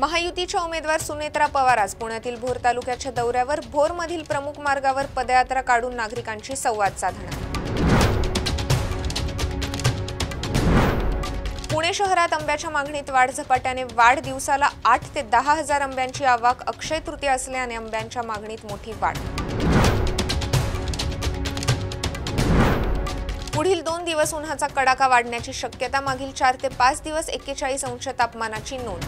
महायुतीच्या उमेदवार सुनेत्रा पवार आज पुण्यातील भोर तालुक्याच्या दौऱ्यावर भोरमधील प्रमुख मार्गावर पदयात्रा काढून नागरिकांशी संवाद साधणार। पुणे शहरात आंब्याच्या मागणीत वाढ झपाट्याने वाढ, दिवसाला 8 ते 10 हजार आंब्यांची आवक, अक्षय तृतीया असल्याने आंब्यांच्या मागणीत मोठी वाढ। पुढील 2 दिवस उन्हाचा कडाका वाढण्याची शक्यता, मागील 4 ते 5 दिवस 41 अंश तापमानाची नोंद।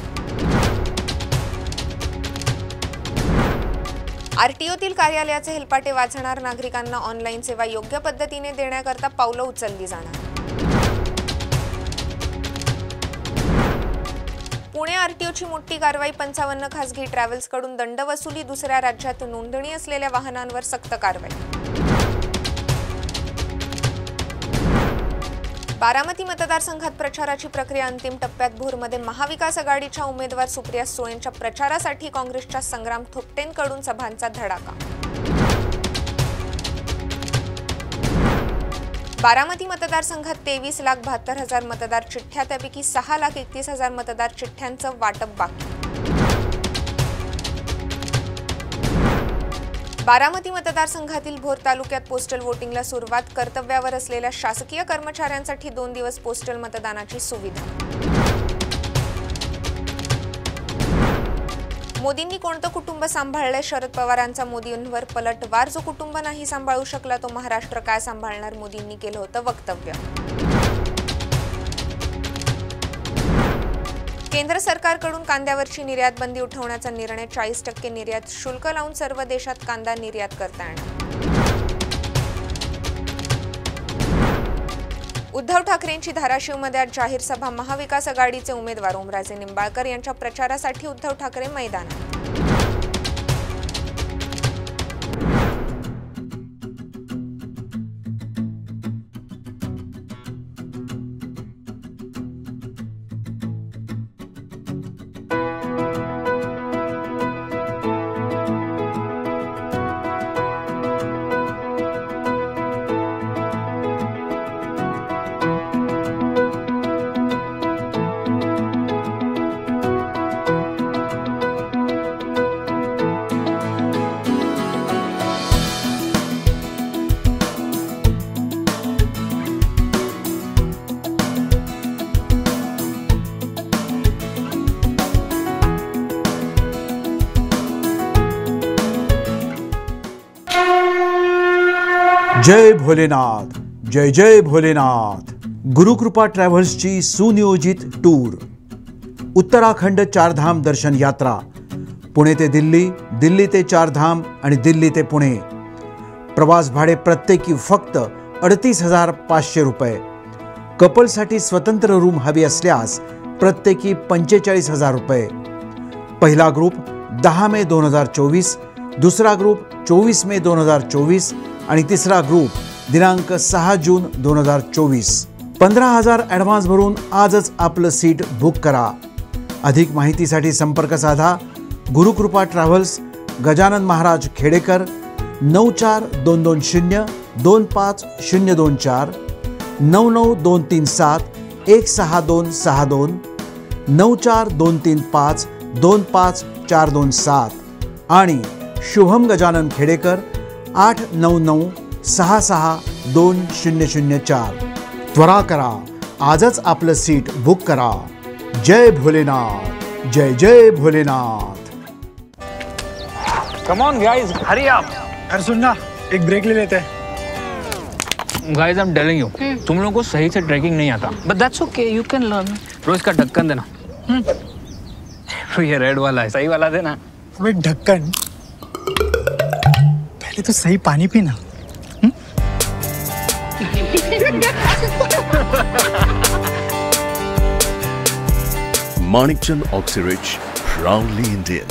आरटीओतील कार्यालयाचे हेलपाटे वाचणार, नागरिकांना ऑनलाईन सेवा योग्य पद्धतीने देण्याकरता पावलं उचलली जाणार। पुणे आरटीओची मोठी कारवाई, 55 खासगी ट्रॅव्हल्सकडून दंड वसुली, दुसऱ्या राज्यात नोंदणी असलेल्या वाहनांवर सक्त कारवाई। बारामती मतदारसंघात प्रचाराची प्रक्रिया अंतिम टप्प्यात, भोरमध्ये महाविकास आघाडीच्या उमेदवार सुप्रिया सुळेंच्या प्रचारासाठी काँग्रेसच्या संग्राम थोपटेंकडून सभांचा धडाका। बारामती मतदारसंघात 23,72,000 मतदार चिठ्ठ्या, त्यापैकी 6,31,000 मतदार चिठ्ठ्यांचं वाटप बाकी। बारामती मतदारसंघातील भोर तालुक्यात पोस्टल वोटिंगला सुरुवात, कर्तव्यावर असलेल्या शासकीय कर्मचाऱ्यांसाठी 2 दिवस पोस्टल मतदानाची सुविधा। मोदींनी कोणतं कुटुंब सांभाळले? शरद पवारांचा मोदींवर पलटवार, जो कुटुंब नाही सांभाळू शकला तो महाराष्ट्र काय सांभाळणार? मोदींनी केलं होतं वक्तव्य। केंद्र सरकारकडून कांद्यावरची निर्यात बंदी उठवण्याचा निर्णय, 40% निर्यात शुल्क लावून सर्व देशात कांदा निर्यात करता येणार। उद्धव ठाकरेंची धाराशिवमध्ये आज जाहीर सभा, महाविकास आघाडीचे उमेदवार ओमराजे निंबाळकर यांच्या प्रचारासाठी उद्धव ठाकरे मैदानात। जय भोलेनाथ, जय जय भोलेनाथ। गुरुकृपा ट्रॅव्हल्सची सुनियोजित टूर, उत्तराखंड चारधाम दर्शन यात्रा, पुणे ते दिल्ली, दिल्ली ते चारधाम आणि दिल्ली ते पुणे। प्रवास भाडे प्रत्येकी फक्त 38,500 रुपये। कपलसाठी स्वतंत्र रूम हवी असल्यास प्रत्येकी 45,000 रुपये। पहिला ग्रुप 10 मे 2024, दुसरा ग्रुप 24 मे 2024 आणि तिसरा ग्रुप दिनांक 6 जून 2024। 15,000 ॲडव्हान्स भरून आजच आपलं सीट बुक करा। अधिक माहितीसाठी संपर्क साधा गुरुकृपा ट्रॅव्हल्स, गजानन महाराज खेडेकर, 9422025024, 9923716262, 9423525427 आणि शुभम गजानन खेडेकर 8996620004। त्वरा करा, आजच आपलं सीट बुक करा। जय भोलेनाथ, जय जय Bholenath. Come on guys, hurry up. यार सुन ना, एक ब्रेक ले लेते हैं। Guys I am telling you, तुम लोगों को सही से ट्रैकिंग नहीं आता, but that's okay, you can learn. रोज का ढक्कन देना। तो ये रेड वाला है, सही वाला देना। अबे ढक्कन, पहले तो सही पानी पीना। Manikchand Oxyrich, proudly Indian.